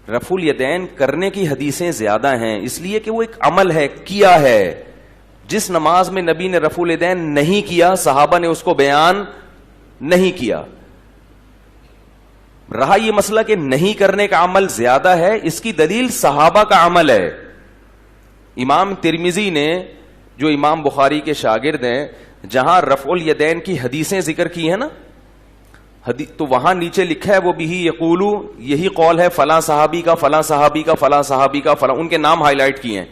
رفع الیدین کرنے کی حدیثیں زیادہ ہیں، اس لیے کہ وہ ایک عمل ہے، کیا ہے. جس نماز میں نبی نے رفع الیدین نہیں کیا صحابہ نے اس کو بیان نہیں کیا. رہا یہ مسئلہ کہ نہیں کرنے کا عمل زیادہ ہے، اس کی دلیل صحابہ کا عمل ہے. امام ترمذی نے جو امام بخاری کے شاگرد ہیں، جہاں رفع الیدین کی حدیثیں ذکر کی ہیں نا، تو وہاں نیچے لکھا ہے وہ بھی یقولو، یہی قول ہے فلاں صحابی کا، فلاں صحابی کا، فلاں صحابی کا، فلاں، ان کے نام ہائی لائٹ کیے ہیں.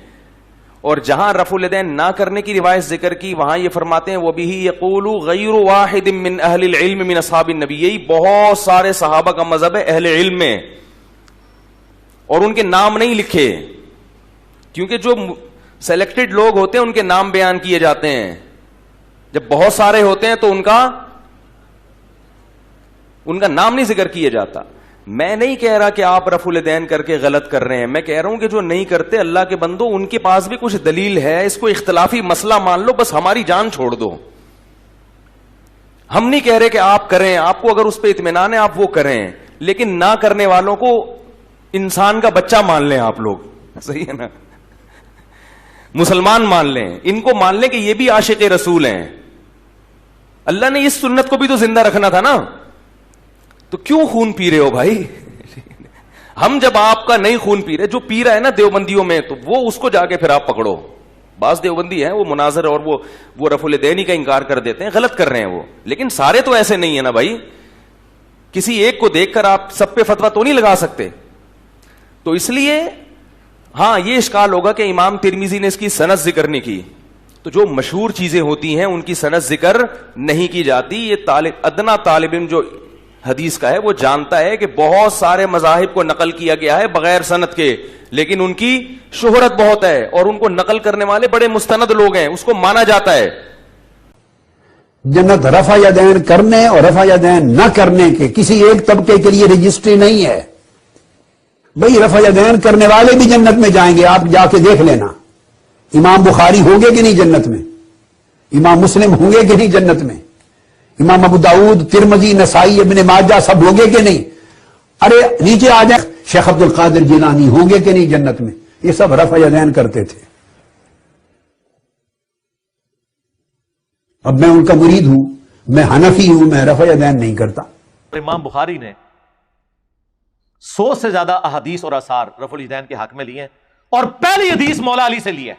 اور جہاں رفع الیدین نہ کرنے کی روایت ذکر کی وہاں یہ فرماتے ہیں وہ بھی یقولو غیر واحد من اہل العلم من اصحاب النبی، یہی بہت سارے صحابہ کا مذہب ہے اہل علم میں، اور ان کے نام نہیں لکھے، کیونکہ جو سلیکٹڈ لوگ ہوتے ہیں ان کے نام بیان کیے جاتے ہیں. جب بہت سارے ہوتے ہیں تو ان کا نام نہیں ذکر کیا جاتا. میں نہیں کہہ رہا کہ آپ رفع الیدین کر کے غلط کر رہے ہیں، میں کہہ رہا ہوں کہ جو نہیں کرتے اللہ کے بندو، ان کے پاس بھی کچھ دلیل ہے، اس کو اختلافی مسئلہ مان لو، بس ہماری جان چھوڑ دو. ہم نہیں کہہ رہے کہ آپ کریں، آپ کو اگر اس پہ اطمینان ہے آپ وہ کریں، لیکن نہ کرنے والوں کو انسان کا بچہ مان لیں آپ لوگ، صحیح ہے نا، مسلمان مان لیں، ان کو مان لیں کہ یہ بھی عاشق رسول ہیں. اللہ نے اس سنت کو بھی تو زندہ رکھنا تھا نا، تو کیوں خون پی رہے ہو بھائی؟ ہم جب آپ کا نہیں خون پی رہے، جو پی رہا ہے نا دیوبندیوں میں، تو وہ اس کو جا کے پھر آپ پکڑو. بعض دیوبندی ہیں وہ مناظر اور وہ رفع الیدین کا انکار کر دیتے ہیں، غلط کر رہے ہیں وہ، لیکن سارے تو ایسے نہیں ہیں نا بھائی. کسی ایک کو دیکھ کر آپ سب پہ فتویٰ تو نہیں لگا سکتے. تو اس لیے ہاں یہ اشکال ہوگا کہ امام ترمذی نے اس کی سند ذکر نہیں کی، تو جو مشہور چیزیں ہوتی ہیں ان کی سند ذکر نہیں کی جاتی. یہ ادنا طالب علم جو حدیث کا ہے وہ جانتا ہے کہ بہت سارے مذاہب کو نقل کیا گیا ہے بغیر سند کے، لیکن ان کی شہرت بہت ہے اور ان کو نقل کرنے والے بڑے مستند لوگ ہیں، اس کو مانا جاتا ہے. جنت رفع یدین کرنے اور رفع یدین نہ کرنے کے کسی ایک طبقے کے لیے رجسٹری نہیں ہے. بھئی رفع یدین کرنے والے بھی جنت میں جائیں گے، آپ جا کے دیکھ لینا. امام بخاری ہوں گے کہ نہیں جنت میں؟ امام مسلم ہوں گے کہ نہیں جنت میں؟ امام ابو داؤد، ترمذی، نسائی، ابن ماجہ سب ہوں گے کہ نہیں؟ ارے نیچے آ جائیں، شیخ عبد القادر جیلانی ہوں گے کہ نہیں جنت میں؟ یہ سب رفع یدین کرتے تھے. اب میں ان کا مرید ہوں، میں حنفی ہوں، میں رفع یدین نہیں کرتا. امام بخاری نے 100 سے زیادہ احادیث اور آثار رفع الیدین کے حق میں لیے ہیں، اور پہلی حدیث مولا علی سے لی ہے،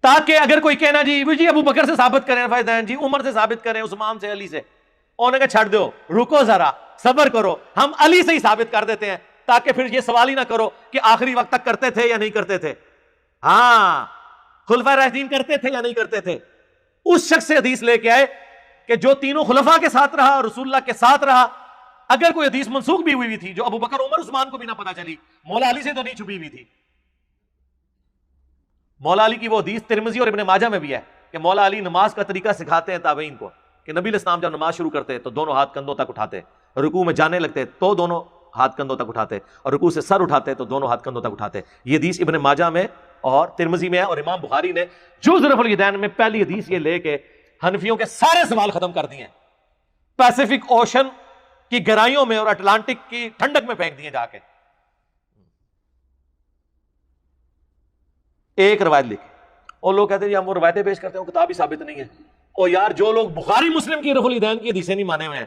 تاکہ اگر کوئی کہنا جی ابو بکر سے ثابت کریں رفع الیدین، جی عمر سے ثابت کریں، عثمان سے، علی سے، انہوں نے کہا چھڑ دو، رکو ذرا، صبر کرو، ہم علی سے ہی ثابت کر دیتے ہیں، تاکہ پھر یہ سوال ہی نہ کرو کہ آخری وقت تک کرتے تھے یا نہیں کرتے تھے. ہاں خلفائے راشدین کرتے تھے یا نہیں کرتے تھے. اس شخص سے حدیث لے کے آئے کہ جو تینوں خلفاء کے ساتھ رہا، رسول اللہ کے ساتھ رہا. اگر کوئی حدیث منسوخ بھی ہوئی تھی جو ابو بکر، عمر، عثمان کو بھی نہ پتا چلی، مولا علی سے تو نہیں چھپی ہوئی تھی. مولا علی کی وہ حدیث ترمذی اور ابن ماجہ میں بھی ہے کہ مولا علی نماز کا طریقہ سکھاتے ہیں تابعین کو، کہ نبی علیہ السلام جب نماز شروع کرتے تو دونوں ہاتھ کندھوں تک اٹھاتے، رکوع میں جانے لگتے تو دونوں ہاتھ کندھوں تک اٹھاتے، اور رکوع سے سر اٹھاتے تو دونوں ہاتھ کندھوں تک اٹھاتے. یہ حدیث ابن ماجہ میں اور ترمذی میں ہے، اور امام بخاری نے جز رفع الیدین میں پہلی حدیث یہ لے کے حنفیوں کے سارے سوال ختم کر دیے ہیں، پیسیفک اوشن کی گہرائیوں میں اور اٹلانٹک کی ٹھنڈک میں پھینک دیے جا کے. ایک روایت لکھی اور لوگ کہتے ہیں ہم وہ روایتیں پیش کرتے ہیں، وہ کتاب ہی ثابت نہیں ہے. اور یار جو لوگ بخاری مسلم کی رفع الیدین کی حدیثیں نہیں مانے ہوئے ہیں،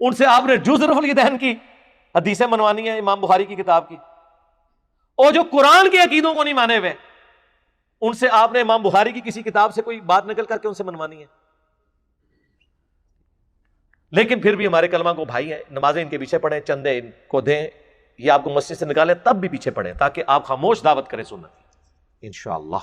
ان سے آپ نے جز رفع الیدین کی حدیثیں منوانی ہیں امام بخاری کی کتاب کی. اور جو قرآن کے عقیدوں کو نہیں مانے ہوئے، ان سے آپ نے امام بخاری کی کسی کتاب سے کوئی بات نکل کر کے ان سے منوانی ہے. لیکن پھر بھی ہمارے کلمہ کو بھائی ہیں، نمازیں ان کے پیچھے پڑھیں، چندے ان کو دیں، یہ آپ کو مسجد سے نکالیں تب بھی پیچھے پڑھیں، تاکہ آپ خاموش دعوت کریں سنت انشاءاللہ.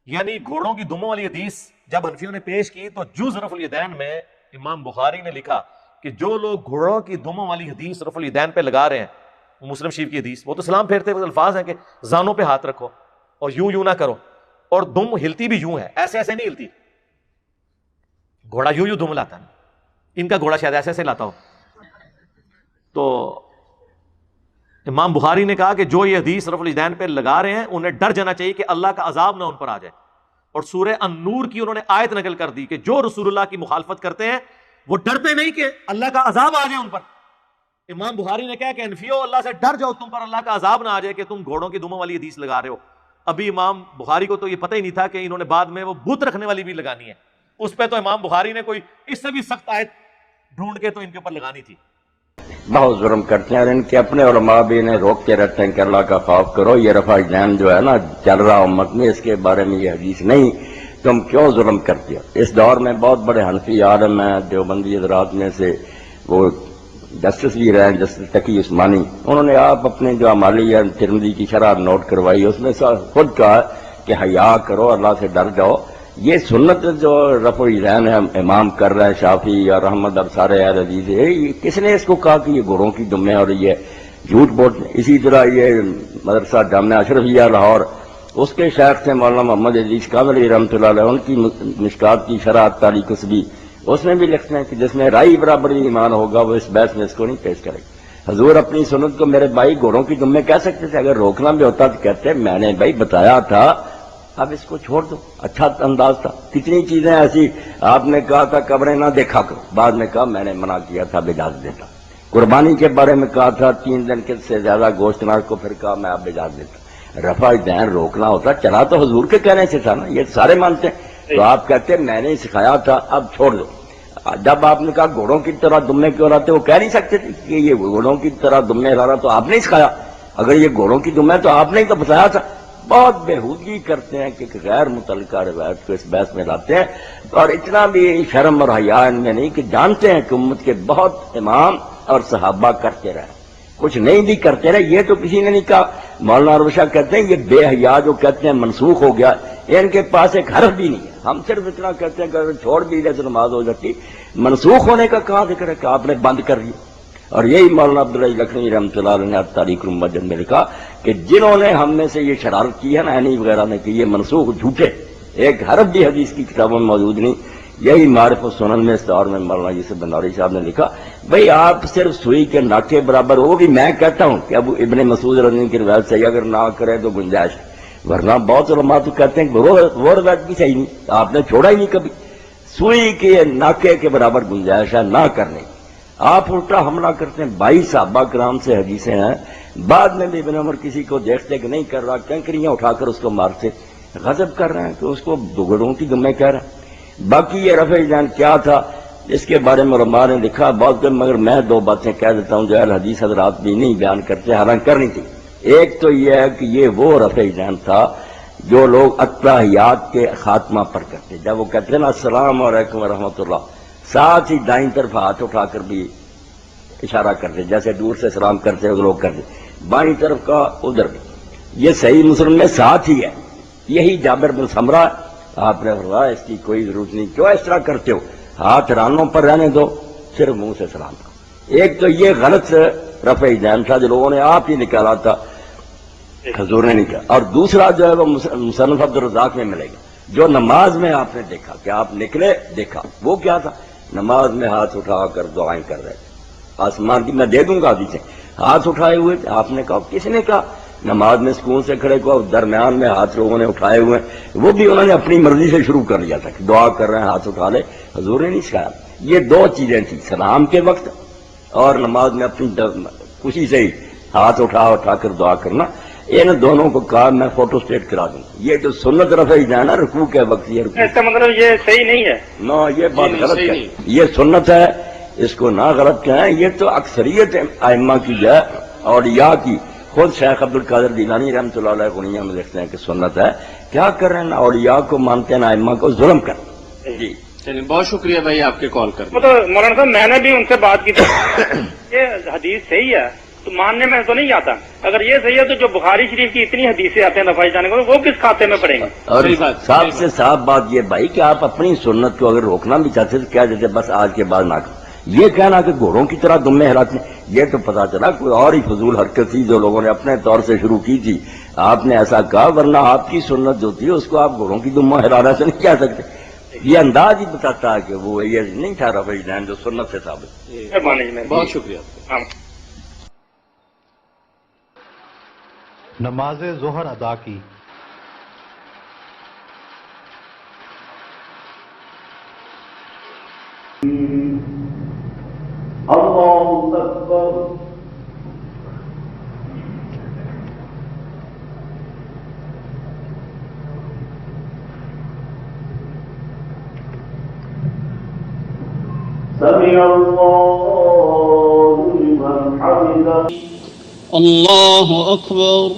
یعنی گھوڑوں کی دموں والی حدیث جب حنفیوں نے پیش کی تو جز رفع الیدین میں امام بخاری نے لکھا کہ جو لوگ گھوڑوں کی دموں والی حدیث رفع الیدین پہ لگا رہے ہیں، مسلم شریف کی حدیث، وہ تو سلام پھیرتے ہوئے الفاظ ہیں کہ زانوں پہ ہاتھ رکھو اور یوں نہ کرو، اور دم ہلتی بھی یوں ہے، ایسے ایسے نہیں ہلتی. گھوڑا یوں دم لاتا ہے، ان کا گھوڑا شاید ایسے ایسے لاتا ہو. تو امام بخاری نے کہا کہ جو یہ حدیث رفع الیدین پہ لگا رہے ہیں انہیں ڈر جانا چاہیے کہ اللہ کا عذاب نہ ان پر آ جائے. اور سورہ النور کی انہوں نے آیت نقل کر دی کہ جو رسول اللہ کی مخالفت کرتے ہیں وہ ڈرتے نہیں کہ اللہ کا عذاب آ جائے ان پر. امام بخاری نے کہا کہ انفیو، اللہ سے ڈر جاؤ، تم پر اللہ کا عذاب نہ آ جائے کہ تم گھوڑوں کی دموں والی حدیث لگا رہے ہو. ابھی امام بخاری کو تو یہ پتہ ہی نہیں تھا کہ انہوں نے بعد میں وہ بت رکھنے والی بھی لگانی ہے. اس پہ تو امام بخاری نے کوئی اس سے بھی سخت آیت ڈھونڈ کے تو ان کے اوپر لگانی تھی. بہت ظلم کرتے ہیں اور ان کے اپنے علماء بھی انہیں روکتے رہتے ہیں کہ اللہ کا خوف کرو، یہ رفع دین جو ہے نا چل رہا امت میں، اس کے بارے میں یہ حدیث نہیں، تم کیوں ظلم کرتے ہو. اس دور میں بہت بڑے حنفی عالم ہیں دیوبندی حضرات میں سے، وہ جسٹس بھی رہے ہیں، جسٹس تقی عثمانی، انہوں نے آپ اپنے جو عمالی یا ترمذی کی شرح نوٹ کروائی، اس میں خود کہا کہ حیا کرو، اللہ سے ڈر جاؤ. یہ سنت جو رفع الذین ہے امام کر رہے ہیں شافعی اور احمد اور سارے اہل حدیث، یہ کس نے اس کو کہا کہ یہ گھوڑوں کی دم ہے اور یہ جھوٹ بولتے ہیں. اسی طرح یہ مدرسہ جامعہ اشرفیہ لاہور، اس کے شیخ تھے مولانا محمد عزیز کاملی رحمۃ اللہ علیہ، ان کی مشکات کی شرح تاریخ کسبی، اس میں بھی لکھتے ہیں کہ جس میں رائی برابر ایمان ہوگا وہ اس بحث میں اس کو نہیں پیش کرے گا. حضور اپنی سنت کو میرے بھائی گھوڑوں کی دم میں کہہ سکتے تھے، اگر روکنا بھی ہوتا تو کہتے میں نے بھائی بتایا تھا، اب اس کو چھوڑ دو. اچھا انداز تھا. کتنی چیزیں ایسی آپ نے کہا تھا قبریں نہ دیکھا کرو، بعد میں کہا میں نے منع کیا تھا، اب اجازت دیتا. قربانی کے بارے میں کہا تھا 3 دن کے سے زیادہ گوشت نہ کو، پھر کہا میں اب اجازت دیتا. رفع دین روکنا ہوتا چلا تو حضور کے کہنے سے تھا نا، یہ سارے مانتے ہیں. تو آپ کہتے میں نے سکھایا تھا اب چھوڑ دو. جب آپ نے کہا گھوڑوں کی طرح دمے کیوں رہتے، وہ کہہ نہیں سکتے تھے کہ یہ گھوڑوں کی طرح دمے رہا تو آپ نے سکھایا. اگر یہ گھوڑوں کی دم ہے تو آپ نے تو بتایا تھا. بہت بےہودگی کرتے ہیں کہ غیر متعلقہ روایت کو اس بحث میں لاتے ہیں، اور اتنا بھی شرم اور حیا ان میں نہیں کہ جانتے ہیں کہ امت کے بہت امام اور صحابہ کرتے رہے، کچھ نہیں بھی کرتے رہے. یہ تو کسی نے نہیں کہا. مولانا روشہ کہتے ہیں یہ بے حیا جو کہتے ہیں منسوخ ہو گیا، ان کے پاس ایک حرف بھی نہیں ہے. ہم صرف اتنا کہتے ہیں کہ اگر چھوڑ بھی دے تو نماز ہو جاتی. منسوخ ہونے کا کہاں ذکر ہے کہ آپ نے بند کر دیا. اور یہی مولانا عبداللہ لکھنوی رحمۃ اللہ علیہ نے تاریخ المسجد میں لکھا کہ جنہوں نے ہم میں سے یہ شرارت کی ہے نا عینی وغیرہ نے کہ یہ منسوخ جھوٹے، ایک حرف بھی حدیث کی کتابوں میں موجود نہیں. یہی معرف السنن میں اس دور میں مولانا یوسف بنوری صاحب نے لکھا بھئی آپ صرف سوئی کے ناکے برابر، وہ بھی میں کہتا ہوں کہ اب ابن مسعود رضی اللہ عنہ کی روایت صحیح اگر نہ کرے تو گنجائش، ورنہ بہت علماء تو کہتے ہیں کہ وہ روایت بھی صحیح نہیں، آپ نے چھوڑا ہی نہیں کبھی. سوئی کے ناکے کے برابر گنجائش ہے نہ کرنے. آپ الٹا حملہ کرتے ہیں. 22 صحابہ کرام سے حدیثیں ہیں، بعد میں بھی ابن عمر کسی کو دیکھتے کہ نہیں کر رہا، کنکریاں اٹھا کر اس کو مارتے، غضب کر رہے ہیں کہ اس کو گھوڑوں کی دمیں کہہ رہے ہیں. باقی یہ رفع دین کیا تھا اس کے بارے میں علماء نے لکھا بہت، مگر میں 2 باتیں کہہ دیتا ہوں جو اہل حدیث حضرات بھی نہیں بیان کرتے، حالانکہ کرنی تھی. ایک تو یہ ہے کہ یہ وہ رفع دین تھا جو لوگ اتحیات کے خاتمہ پر کرتے، جب وہ کہتے ہیں نا السلام علیکم ورحمۃ اللہ، ساتھ ہی دائیں طرف ہاتھ اٹھا کر بھی اشارہ کرتے، جیسے دور سے سلام کرتے ہیں لوگ کرتے، بائیں طرف کا ادھر بھی. یہ صحیح مسلم میں ساتھ ہی ہے. یہی جابر بن سمرہ، آپ نے فرمایا اس کی کوئی ضرورت نہیں، کیوں اس طرح کرتے ہو، ہاتھ رانوں پر رہنے دو، صرف منہ سے سلام کرو. ایک تو یہ غلط رفع دین تھا جو لوگوں نے آپ ہی نکالا تھا، حضور نے نہیں کیا. اور دوسرا جو ہے وہ مصنف عبدالرزاق میں ملے گا، جو نماز میں آپ نے دیکھا کہ آپ نکلے دیکھا، وہ کیا تھا، نماز میں ہاتھ اٹھا کر دعائیں کر رہے تھے. آسمان کی میں دے دوں گا حدیثیں، ہاتھ اٹھائے ہوئے تھے. آپ نے کہا کس نے کہا نماز میں سکون سے کھڑے کو، درمیان میں ہاتھ لوگوں نے اٹھائے ہوئے، وہ بھی انہوں نے اپنی مرضی سے شروع کر لیا تھا کہ دعا کر رہے ہیں ہاتھ اٹھا لے، حضور نے نہیں سکھایا. یہ 2 چیزیں تھیں، سلام کے وقت اور نماز میں اپنی خوشی سے ہی ہاتھ اٹھا کر دعا کرنا. ان دونوں کو کہا میں فوٹو اسٹیٹ کرا دوں. یہ جو سنت رفع دین نا رکوع کے وقت، یہ اس کا مطلب یہ صحیح نہیں ہے نہ، یہ بات غلط ہے. یہ سنت ہے، اس کو نہ غلط کہیں. یہ تو اکثریت ائمہ کی ہے اور یا کی. خود شیخ عبد القادر جیلانی رحمۃ اللہ علیہ غنیہ میں لکھتے ہیں کہ سنت ہے. کیا کر رہے ہیں، اولیاء کو مانتے ہیں، ائمہ کو ظلم کر. جی چلیے، بہت شکریہ بھائی آپ کے کال کرنے. مطلب مولانا صاحب میں نے بھی ان سے بات کی تھی، یہ حدیث صحیح ہے تو ماننے میں تو نہیں آتا. اگر یہ صحیح ہے تو جو بخاری شریف کی اتنی حدیثیں آتے ہیں رفع جانے کو، وہ کس کھاتے میں پڑیں گے؟ اور صاحب سے صاف بات یہ بھائی کہ آپ اپنی سنت کو اگر روکنا بھی چاہتے تو کیا دیتے بس آج کے بعد نہ کرو. یہ کہنا کہ گھوڑوں کی طرح دمیں ہلاتے، یہ تو پتا چلا کوئی اور ہی فضول حرکت تھی جو لوگوں نے اپنے طور سے شروع کی تھی. آپ نے ایسا کہا، ورنہ آپ کی سنت جو تھی اس کو آپ گھوڑوں کی دموں ہلانا سے نہیں کہہ سکتے. یہ انداز ہی بتاتا ہے کہ وہ یہ نہیں تھا رفع دین جو سنت سے ثابت. بہت شکریہ. نماز ظہر ادا کی. اللہ اکبر. الله أكبر.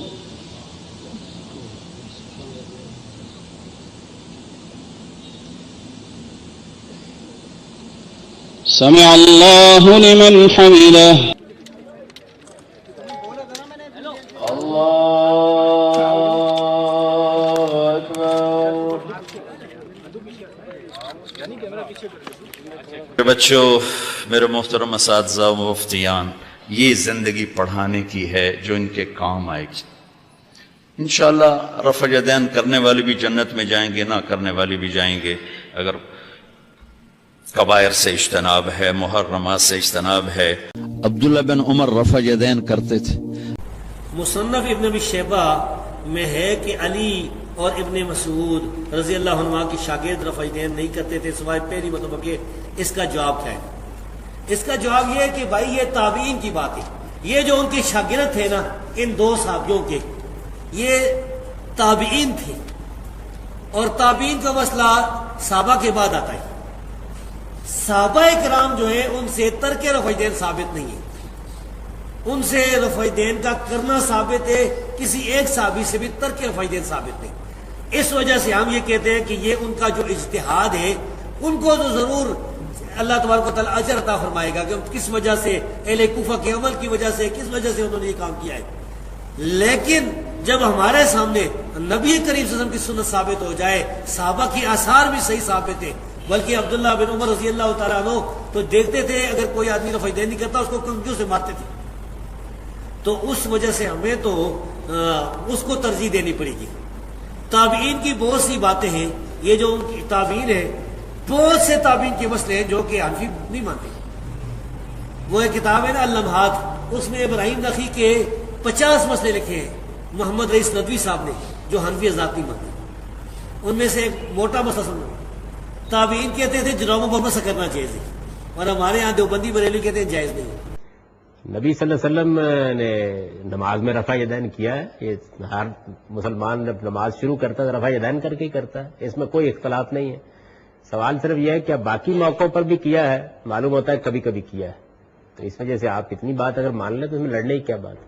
سمع الله لمن حمده. بچوں، میرے محترم اساتذہ و مفتیان، یہ زندگی پڑھانے کی ہے جو ان کے کام آئے گی انشاءاللہ۔ رفع یدین کرنے والے بھی جنت میں جائیں گے، نہ کرنے والے بھی جائیں گے، اگر کبائر سے اجتناب ہے، محرمات سے اجتناب ہے۔ عبداللہ بن عمر رفع یدین کرتے تھے۔ مصنف ابن ابی شیبہ میں ہے کہ علی اور ابن مسعود رضی اللہ عنہ کی شاگرد رفع یدین نہیں کرتے تھے سوائے پہلی مرتبہ کے۔ اس کا جواب کیا ہے؟ اس کا جواب یہ ہے کہ بھائی یہ تابعین کی بات ہے۔ یہ جو ان کے شاگرد تھے نا ان دو صحابیوں کے، یہ تابعین تھے، اور تابعین کا مسئلہ صحابہ کے بعد آتا ہے۔ صحابہ کرام جو ہیں ان سے ترک رفع یدین ثابت نہیں ہے، ان سے رفع یدین کا کرنا ثابت ہے، کسی ایک صحابی سے بھی ترک رفع یدین ثابت نہیں۔ اس وجہ سے ہم یہ کہتے ہیں کہ یہ ان کا جو اجتہاد ہے ان کو تو ضرور اللہ تبارک و تعالیٰ اجر عطا فرمائے گا کہ کس وجہ سے، اہل کوفہ کے عمل کی وجہ سے، کس وجہ سے انہوں نے یہ کام کیا ہے۔ لیکن جب ہمارے سامنے نبی کریم صلی اللہ علیہ وسلم کی سنت ثابت ہو جائے، صحابہ کی آثار بھی صحیح ثابت ہے، بلکہ عبداللہ بن عمر رضی اللہ تعالیٰ عنہ تو دیکھتے تھے اگر کوئی آدمی رفع یدین نہیں کرتا اس کو کنکیوں سے مارتے تھے، تو اس وجہ سے ہمیں تو اس کو ترجیح دینی پڑے گی۔ تابعین کی بہت سی باتیں ہیں، یہ جو ان کی تابعین ہے، بہت سے تابعین کے مسئلے ہیں جو کہ حنفی نہیں مانتے۔ وہ ایک کتاب ہے نا اللمحات، اس میں ابراہیم نخعی کے 50 مسئلے لکھے ہیں محمد رئیس ندوی صاحب نے جو حنفی حضرات نہیں مانتے۔ ان میں سے ایک موٹا مسئلہ سنو، تابعین کہتے تھے جرائم پر مسح کرنا جائز ہے، اور ہمارے یہاں دیوبندی بریلوی کہتے ہیں جائز نہیں ہے۔ نبی صلی اللہ علیہ وسلم نے نماز میں رفع یدین کیا ہے، یہ ہر مسلمان جب نماز شروع کرتا ہے رفع یدین کر کے ہی کرتا ہے، اس میں کوئی اختلاف نہیں ہے۔ سوال صرف یہ ہے کہ باقی موقعوں پر بھی کیا ہے، معلوم ہوتا ہے کبھی کبھی کیا ہے، تو اس وجہ سے آپ اتنی بات اگر مان لیں تو اس میں لڑنے کی کیا بات ہے؟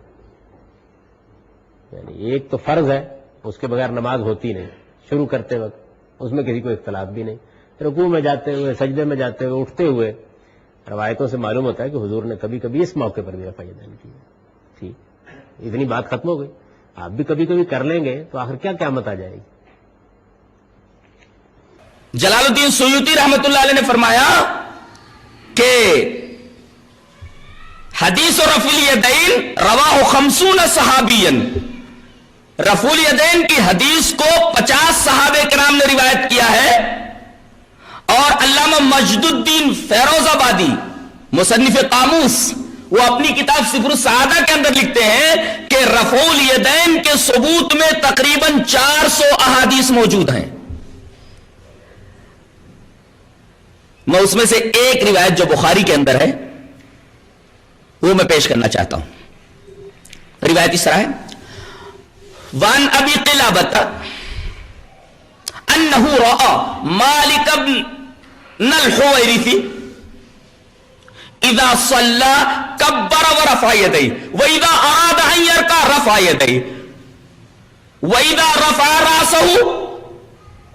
یعنی ایک تو فرض ہے، اس کے بغیر نماز ہوتی نہیں شروع کرتے وقت، اس میں کسی کو اختلاف بھی نہیں۔ رکوع میں جاتے ہوئے، سجدے میں جاتے ہوئے، اٹھتے ہوئے، روایتوں سے معلوم ہوتا ہے کہ حضور نے کبھی کبھی اس موقع پر بھی رفع یدین کی ہے۔ ٹھیک، اتنی بات ختم ہو گئی۔ آپ بھی کبھی کبھی کر لیں گے تو آخر کیا قیامت آ جائے گی؟ جلال الدین سیوطی رحمۃ اللہ علیہ نے فرمایا کہ حدیث رفع الیدین رواہ 50 صحابیا، رفع الیدین کی حدیث کو 50 صحابہ کرام نے روایت کیا ہے، اور علامہ مجد الدین فیروز آبادی مصنف قاموس وہ اپنی کتاب صفر السعادہ کے اندر لکھتے ہیں کہ رفع الیدین کے ثبوت میں تقریباً 400 احادیث موجود ہیں۔ میں اس میں سے ایک روایت جو بخاری کے اندر ہے وہ میں پیش کرنا چاہتا ہوں۔ روایت اس طرح ہے، وان ابی قلابۃ انہ رأى مالک بن الحویرث اذا صلى کبر ورفع یدیہ واذا اراد ان یرکع رفع یدیہ واذا رفع راسہ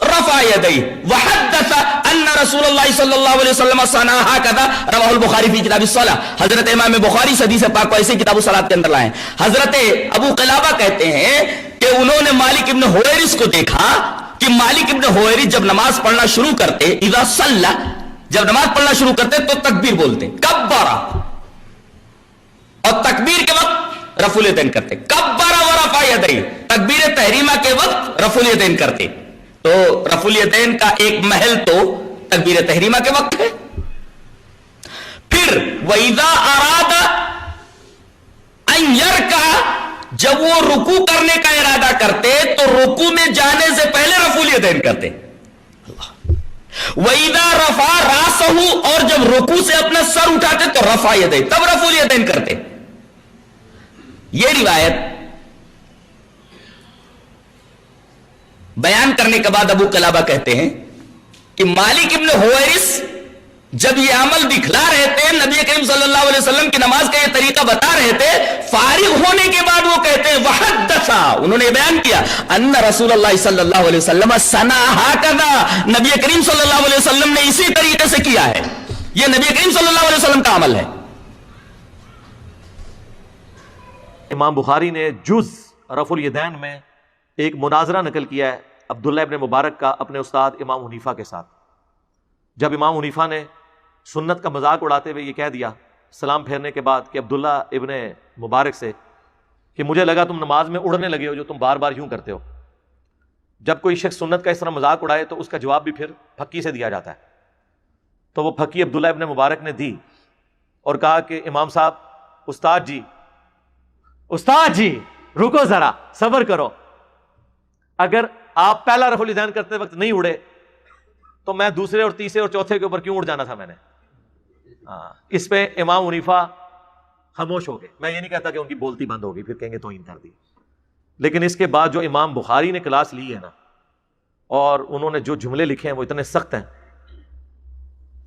رفع یدیہ وحدث ان رسول اللہ صلی اللہ علیہ وسلم صنع هكذا رواہ البخاری فی کتاب الصلاۃ۔ حضرت امام بخاری حدیث پاک کو ایسے کتاب الصلاۃ کے اندر لائے ہیں۔ حضرت ابو قلابہ کہتے ہیں کہ انہوں نے مالک ابن حویرث کو دیکھا کہ مالک ابن حویرث جب نماز پڑھنا شروع کرتے، اذا صلی، جب نماز پڑھنا شروع کرتے تو تکبیر بولتے، کبر، اور تکبیر کے وقت رفع الیدین کرتے، کبر ورفع یدیہ، تکبیر تحریمہ کے وقت رفع الیدین کرتے۔ تو رفع الیدین کا ایک محل تو تکبیر تحریمہ کے وقت ہے۔ پھر وَإِذَا أَرَادَ أَن يَرْكَعَ، جب وہ رکوع کرنے کا ارادہ کرتے تو رکوع میں جانے سے پہلے رفع الیدین کرتے۔ وَإِذَا رَفَعَ رَأْسَهُ، اور جب رکوع سے اپنا سر اٹھاتے تو رفع یدیہ، تب رفع الیدین کرتے۔ یہ روایت بیان کرنے کے بعد ابو قلابہ کہتے ہیں کہ مالک ابن حویرث جب یہ عمل دکھلا رہے تھے، نبی کریم صلی اللہ علیہ وسلم کی نماز کا یہ طریقہ بتا رہے تھے، فارغ ہونے کے بعد وہ کہتے ہیں وحدثا، انہوں نے بیان کیا ان رسول اللہ صلی اللہ علیہ وسلم صنع ھکذا، نبی کریم صلی اللہ علیہ وسلم نے اسی طریقے سے کیا ہے، یہ نبی کریم صلی اللہ علیہ وسلم کا عمل ہے۔ امام بخاری نے جز رفع الیدین میں ایک مناظرہ نقل کیا ہے عبداللہ ابن مبارک کا اپنے استاد امام حنیفہ کے ساتھ۔ جب امام حنیفہ نے سنت کا مذاق اڑاتے ہوئے یہ کہہ دیا سلام پھیرنے کے بعد کہ عبداللہ ابن مبارک سے کہ مجھے لگا تم نماز میں اڑنے لگے ہو جو تم بار بار یوں کرتے ہو، جب کوئی شخص سنت کا اس طرح مذاق اڑائے تو اس کا جواب بھی پھر پھکی سے دیا جاتا ہے، تو وہ پھکی عبداللہ ابن مبارک نے دی اور کہا کہ امام صاحب، استاد جی رکو ذرا، صبر کرو، اگر آپ پہلا رفع الیدین کرتے وقت نہیں اڑے تو میں دوسرے اور تیسرے اور چوتھے کے اوپر کیوں اڑ جانا تھا میں نے؟ اس پہ امام حنیفہ خاموش ہو گئے۔ میں یہ نہیں کہتا کہ ان کی بولتی بند ہو گئی، پھر کہیں گے توہین کر دی، لیکن اس کے بعد جو امام بخاری نے کلاس لی ہے نا، اور انہوں نے جو جملے لکھے ہیں وہ اتنے سخت ہیں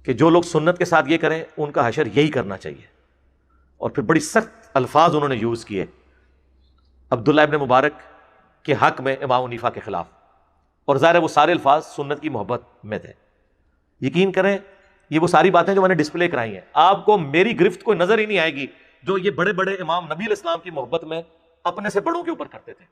کہ جو لوگ سنت کے ساتھ یہ کریں ان کا حشر یہی کرنا چاہیے، اور پھر بڑی سخت الفاظ انہوں نے یوز کیے عبداللہ ابن مبارک کے حق میں امام حنیفہ کے خلاف، اور ظاہر ہے وہ سارے الفاظ سنت کی محبت میں تھے۔ یقین کریں یہ وہ ساری باتیں جو میں نے ڈسپلے کرائی ہیں، آپ کو میری گرفت کوئی نظر ہی نہیں آئے گی جو یہ بڑے بڑے امام نبی علیہ السلام کی محبت میں اپنے سے بڑوں کے اوپر کرتے تھے۔